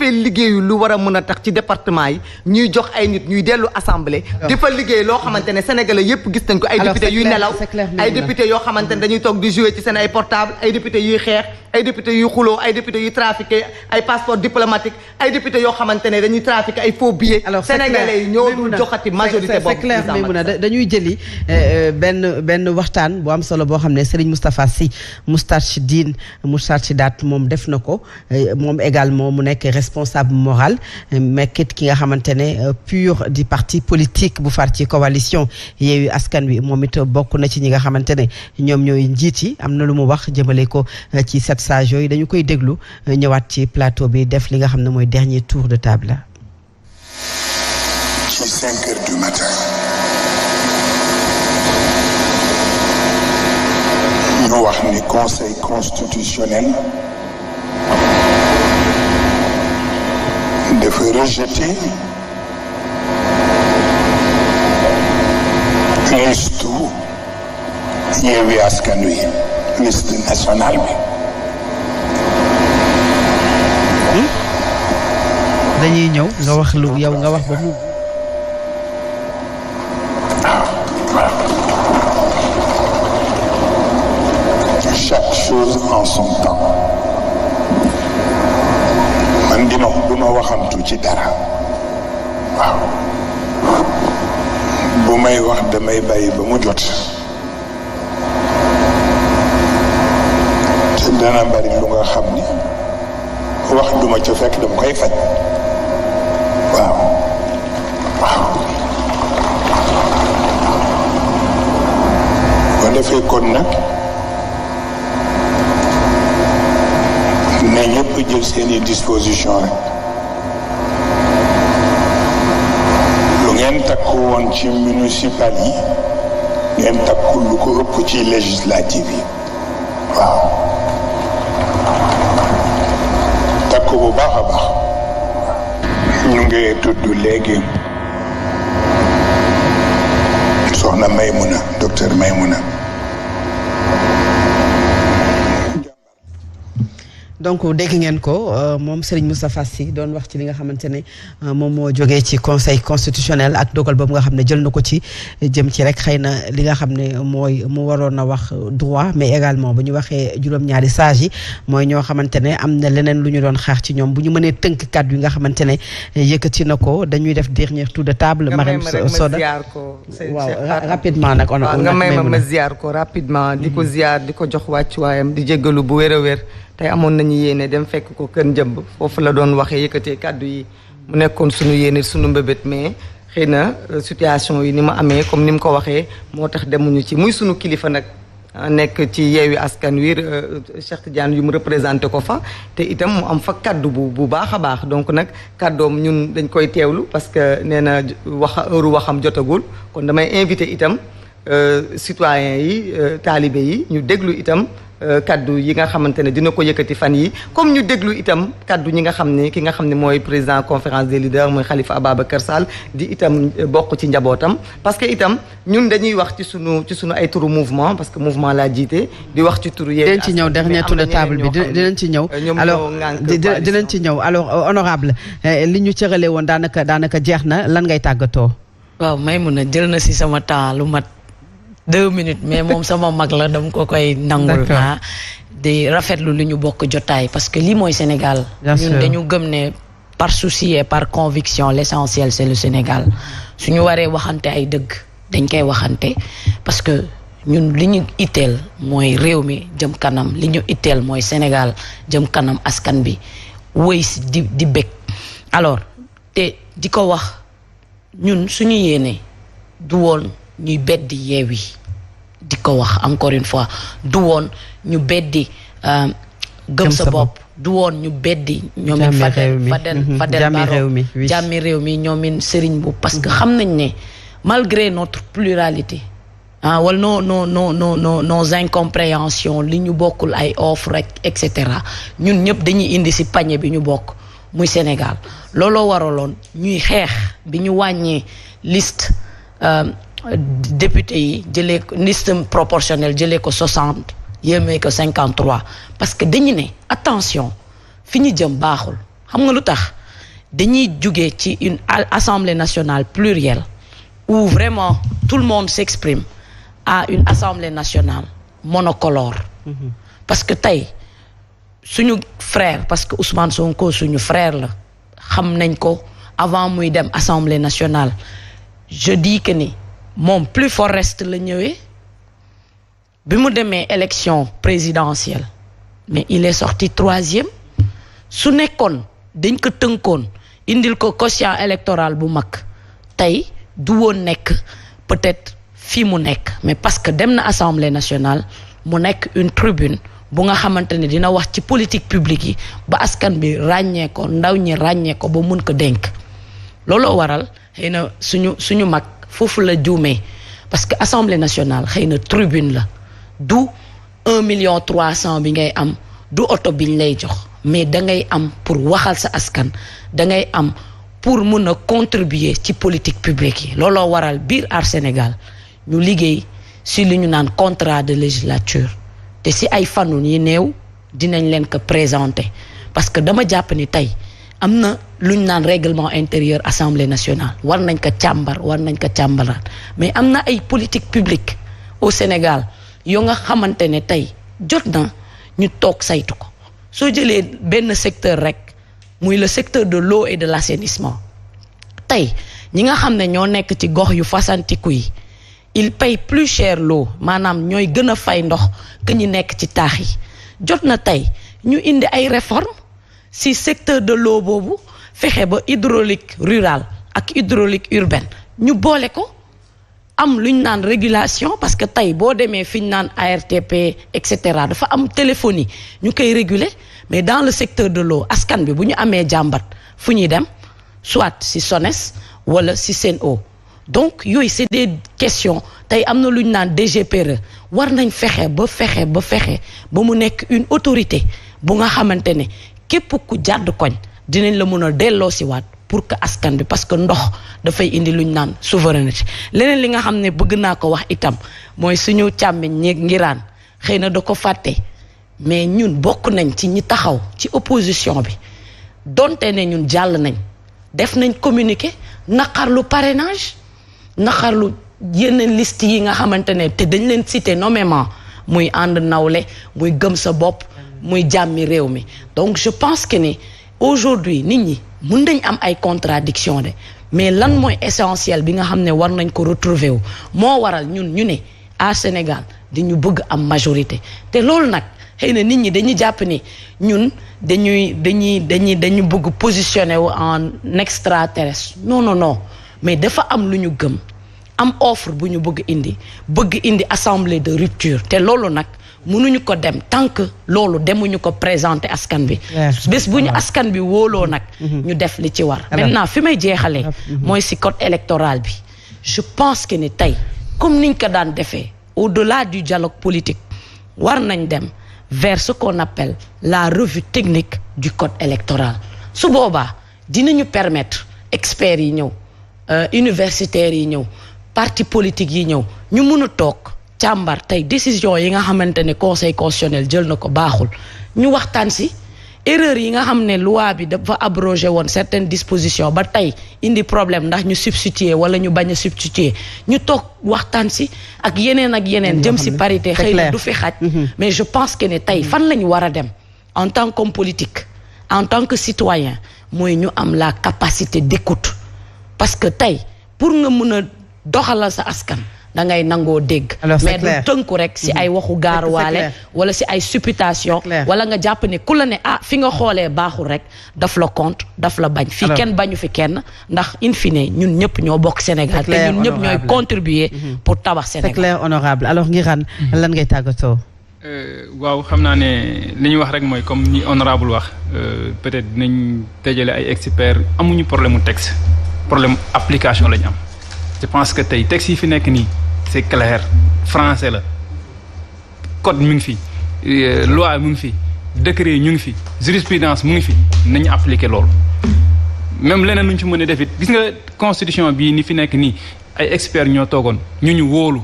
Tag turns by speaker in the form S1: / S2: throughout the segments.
S1: fee liggéeyu lu war a mën a tax ci département yi ñuy jox ay nit ñuy dellu assemblée. di fa liggéey loo xamante ne sénégalais yëpp gis nañ ko. ay député yuy nelaw ay député yoo xamante ne dañuy toog di jouer ci seen ay portable ay député yuy xeex ay député yuy xuloo ay député yuy trafiqué ay passeport diplomatique ay député yoo xamante ne dañuy trafiqué ay faux billets. sénégalais yi ñoo dul joxati majorité boobu.
S2: c'est clair Maïmouna dañuy jëli benn waxtaan bu am solo boo xam ne Serigne Moustapha Sy Moustarchidaat moom def na ko moom également mu nekk responsable moral mekkit ki nga xamante ne pur di parti politique bu far ci coalition Yewwi Askan Wi moom it bokk na ci ñi nga xamante ne ñoom ñooy njiit yi am na lu mu wax jëmale ko ci 7 sages yooyu dañu koy déglu ñëwaat ci plateau bi def li nga xam ne mooy dernier tour de table.
S3: ci 5 heures du matin ñu wax ni conseil constitutionnel dafa rejeter liste Yewwi Askan Wi liste nationale bi.
S2: dañuy ñëw nga wax lu yow nga wax ba mu.
S3: chaque chose en son temps man du ma waxantu ci dara waaw bu may wax damay bàyyi ba mu jot te dana bari lu nga xam ni wax duma ca fekk dama koy faj waaw boo defee kon nag ne ñëpp jël seeni disposition rek lu ngeen takku woon ci municipal yi ngeen takku lu ko ëpp ci législative yi waaw takku bu baax a baax ñu ngi tudd léegi soxna Maymuna docteur Maymuna.
S2: donc dégg ngeen ko moom Serigne Moustapha Sy doon wax ci li nga xamante ne moom moo jógee ci conseil constitutionnel ak dogal boobu nga xam ne jël na ko ci jëm ci rek xëy na li nga xam ne mooy mu waroon a wax droit mais également bu ñu waxee juróom-ñaari sages yi mooy ñoo xamante ne am na leneen lu ñu doon xaar ci ñoom bu ñu mënee tënk kàddu yi nga xamante ne yëkkati na ko dañuy def dernier tour de table. Marème Soda waaw rapidement nag.
S1: nga may ma ziar ko rapidement. di ko ziar di ko jox wàccuwaayam di jéggalu bu wér a wér. tey amoon nañu yéene dem fekk ko kër njëmb foofu la doon waxee yëkkatee kàddu yi mu nekkoon suñu yéene suñu mbébét mais xëy na situation yi ni ma amee comme ni mu ko waxee moo tax demuñu ci muy suñu kilifa nag nekk ci Yewwi Askan Wi Cheikh Tidiane yu mu représenté ko fa te itam mu am fa kàddu bu baax a baax donc nag kàddoom ñun dañ koy teewlu parce que nee na heure waxam jotagul kon damay invité itam citoyens yi taalibe yi ñu déglu itam kaddu yi nga xamante ne dina ko yëkkati fan yi comme ñu déglu itam kaddu ñi nga xam ne ki nga xam ne mooy président conférence des leaders mooy Khalifa Ababacar Sall di itam bokk ci njabootam parce que itam ñun dañuy wax ci sunu ay turu mouvement parce que mouvement laa jiite di wax ci turu
S2: dinañ ci ñëw dernier tour de table bi dinañ ci ñëw alors dinañ ci ñëw alors honorable li ñu cërale woon daanaka jeex na lan ngay tàggatoo.
S4: waaw Maïmouna jël na si sama temps lu mat 2 minutes mais moom sama mag la dama ko koy nangul naa di rafetlu li ñu bokk jotaay parce que lii mooy Sénégal ñun dañu gëm ne par souci et par conviction l'essentiel c'est le Sénégal suñu waree waxante ay dëgg dañ koy waxante parce que ñun li ñu itteel mooy réew mi jëm kanam li ñu itteel mooy Sénégal jëm kanam askan bi wëy si di bég alors te di ko wax ñun suñu yéene du woon ñuy beddi Yewwi di ko wax encore une fois du woon ñu beddi gëm sa bopp du woon ñu beddi ñoomin Fadel Barro jàmmi réew mi ñoomin Serigne Mboup parce que xam nañ ne malgré notre pluralité wala nos incompréhensions li ñu bokkul ay offre rek et cetera ñun ñëpp dañuy indi ci panier bi ñu bokk muy Sénégal looloo waraloon ñuy xeex bi ñu wàññee liste député yi jëlee ko liste proportionnelle jëlee ko 60 yéemee ko 53 parce que dañu ne attention fi ñu jëm baaxul xam nga lu tax dañuy jóge ci une assemblée nationale plurielle où vraiment tout le monde s'exprime à une assemblée nationale monocolore. Parce que tey suñu frère parce que Ousmane Sonko suñu frère la xam nañ ko avant muy dem assemblée nationale je dis que ni moom plus fort reste la ñëwee bi mu demee élection présidentielle mais il est sorti 3e su nekkoon dañ ko tënkoon indil ko quotient électoral bu mag tey du woon nekk peut-être fii mu nekk mais parce que dem na assemblée nationale mu nekk une tribune bu nga xamante ne dina wax ci politique publique yi ba askan bi ràññee ko ndaw ñi ràññee ko ba mun ko dénk looloo waral xëy na suñu mag foofu la juumee parce que assemblée nationale xëy na tribune la du 1,3 million bi ngay am du oto biñ lay jox mais da ngay am pour waxal sa askan da ngay am pour mun a contribuer ci politique publique yi looloo waral biir Aar Sénégal ñu liggéey si li ñu naan contrat de législature te si ay fanu yi néew dinañ leen ko présenter parce que dama jàpp ni tey am na lu ñu naan règlement intérieur assemblée nationale war nañ ko càmbar war nañ ko càmbaraat mais am na ay politique publique au Sénégal yoo nga xamante ne tey jot na ñu toog saytu ko soo jëlee benn secteur rek muy le secteur de l'eau et de l'assainissement tey ñi nga xam ne ñoo nekk ci gox yu fasantiku yi il paye plus cher l'eau maanaam ñooy gën a fay ndox que ñi nekk ci taax yi jot na tey ñu indi ay réformes si secteur de l'eau boobu fexe ba hydraulique rural ak hydraulique urbaine ñu boole ko am lu ñu naan régulation parce que tey boo demee fi ñu naan ARTP et cetera dafa am téléphonie ñu koy réguler mais dans le secteur de l'eau askan bi bu ñu amee jàmbat fu ñuy dem soit si SONES wala si SEN'EAU donc yooyu c'est des questions tey am na lu ñu naan DGPRE war nañ fexe ba mu nekk une autorité bu nga xamante ne képp ku jàdd koñ dinañ la mën a delloo si waat pour que askan bi parce que ndox dafay indi lu ñu naan souveraineté leneen li nga xam ne bëgg naa ko wax itam mooy suñu càmmiñ ngiraan xëy na da ko fàtte mais ñun bokk nañ ci ñi taxaw ci opposition bi donte ne ñun jàll nañ def nañ communiqué naqarlu parrainage naqarlu yeneen liste yi nga xamante ne te dañ leen cité nommément muy ànd nawle muy gëm sa bopp muy jàmmi réew mi donc je pense que ni aujourd'hui nit ñi mun nañ am ay contradiction de mais lan mooy essentiel bi nga xam ne war nañ ko retrouver wu moo waral ñun ñu ne à Sénégal di ñu bëgg am majorité te loolu nag xëy na nit ñi dañuy jàpp ni ñun dañu bëgg positionner wu en extraterrestre non mais dafa am lu ñu gëm am offre bu ñu bëgg indi assemblée de rupture te loolu nag mënuñu ko dem tant que loolu demuñu ko présenter askan bi bés bu ñu askan bi wóoloo nag ñu def li ci war maintenant fi may jeexalee mooy si code électoral bi je pense que ni tey comme niñ ko daan defee au-delà du dialogue politique war nañ dem vers ce qu'on appelle la revue technique du code électoral su boobaa dinañu permettre experts yi ñëw universitaires yi ñëw parti politique yi ñëw ñu mun a toog càmbar tey décision yi nga xamante ne conseil constitutionnel jël na ko baaxul ñu waxtaan si erreur yi nga xam ne loi bi dafa abrogé woon certaines dispositions ba tey indi problème ndax ñu substituer wala ñu bañ a substituer ñu toog waxtaan si ak yeneen jëm si parité xëy na du fi xaj mais je pense que ne tey fan la ñu war a dem en tant qu'homme politique en tant que citoyen mooy ñu am la capacité d'écoute parce que tey pour nga mun a doxalal sa askan da ngay nangoo dégg mais du tënku rek si ay waxu gaaruwaale wala si ay supputation wala nga jàpp ne ku la ne fi nga xoolee baaxul rek daf la compte daf la bañ fii kenn bañu fi kenn ndax in fine ñun ñëpp ñoo bokk Sénégal te ñun ñëpp ñooy contribuer pour tabax Sénégal.
S2: c'est clair honorable alors Nguirane lan ngay tàggatoo.
S5: waaw xam naa ne li ñu wax rek mooy comme ni honorable wax peut-être dinañ tëjale ay experts amuñu problème mu texte problème application lañu am. je pense que tey texte yi fi nekk nii c'est clair français la code mu ngi fi loi mu ngi fi décret ñu ngi fi jurisprudence mu ngi fi nañu appliquer loolu même leneen lu ñu ci mën a def it gis nga constitution bii ni fi nekk nii ay experts ñoo toogoon ñu wóolu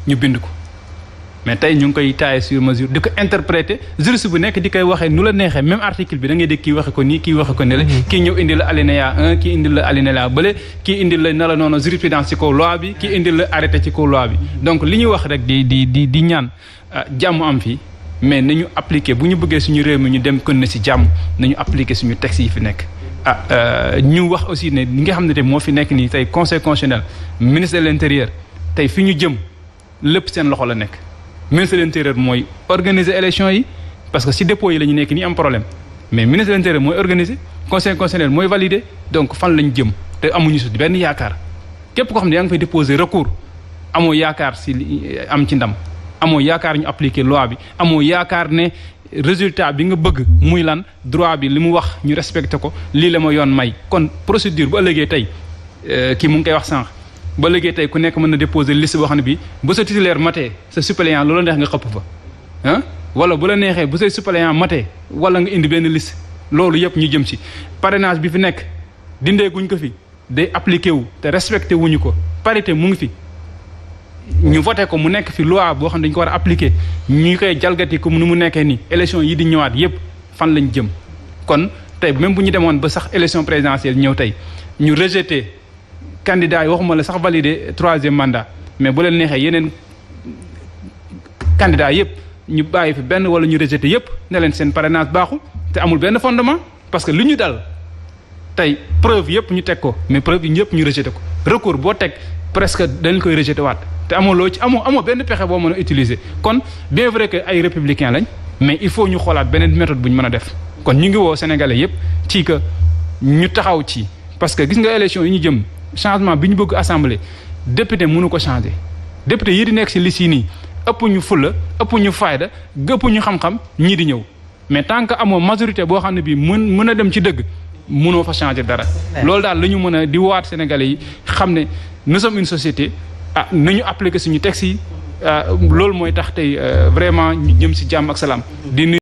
S5: ñu bind ko mais tey ñu ngi koy tailler sur mesure di ko interpréter juriste bu nekk di koy waxee nu la neexee même article bi da ngay dégg kii waxe ko nii kii waxe ko ne la kii ñëw indi la alinéa 1 kii indi la alinéa bële kii indi la na la noonu jurisprudence ci kaw loi bi kii indi la arrêté ci kaw loi bi donc li ñuy wax rek di ñaan jàmm am fii mais nañu appliquer bu ñu bëggee suñu réew mi ñu dem kon na ci jàmm nañu appliquer suñu textes yi fi nekk ñu wax aussi ne li nga xam ne te moo fi nekk nii tey conseil constitutionnel ministre de l'intérieur tey fi ñu jëm lépp seen loxo la nekk ministre de l'intérieur mooy organiser élection yi parce que si dépôt yi la ñu nekk nii am problème mais ministre de l'intérieur mooy organiser conseil constitutionnel mooy valider donc fan lañ jëm te amuñu si benn yaakaar képp koo xam ne yaa ngi fay déposer recours amoo yaakaar si am ci ndam amoo yaakaar ñu appliquer loi bi amoo yaakaar ne résultat bi nga bëgg muy lan droit bi li mu wax ñu respecté ko lii la ma yoon may kon procédure bu ëllëgee tey kii mu ngi koy wax sànq ba ëllëgee tey ku nekk mën na déposer liste boo xam ne bii ba sa titulaire matee sa suppléant loola neex nga xëpp fa ah wala bu la neexee bu say suppléant matee wala nga indi benn liste loolu yëpp ñu jëm ci parrainage bi fi nekk dindee guñ ko fi day appliqué wu te respecté wuñu ko parité mu ngi fi ñu voté ko mu nekk fi loi boo xam ne dañu ko war a appliquer ñu koy jalgati ko nu mu nekkee nii élection yi di ñëwaat yépp fan lañ jëm kon tey même bu ñu demoon ba sax élection présidentielle ñëw tey ñu rejeté candidat yi waxuma la sax valider 3e mandat mais bu leen neexee yeneen candidat yépp ñu bàyyi fi benn wala ñu rejeté yépp ne leen seen parrainage baaxul te amul benn fondement parce que li ñu dal tey preuve yépp ñu teg ko mais preuve yi ñëpp ñu rejeté ko recours boo teg presque dañ koy rejeté waat te amoo benn pexe boo mën a utiliser kon bien vrai que ay républicains lañ mais il faut ñu xoolaat beneen méthode bu ñu mën a def kon ñu ngi woo sénégalais yépp ci que ñu taxaw ci parce que gis nga élection yi ñu jëm changement bi ñu bëgg assemblée député mënu ko changer député yi di nekk ci liste yi nii ëpp ñu fulla ëpp ñu fayda ëpp ñu xam-xam ñii di ñëw mais tant que amoo majorité boo xam ne bii mën a dem ci dëgg mënoo fa changer dara loolu daal la ñu mën a di waat sénégalais yi xam ne nous sommes une société nañu appliquer suñu texte yi loolu mooy tax tey vraiment ñu jëm ci jàmm ak salaam di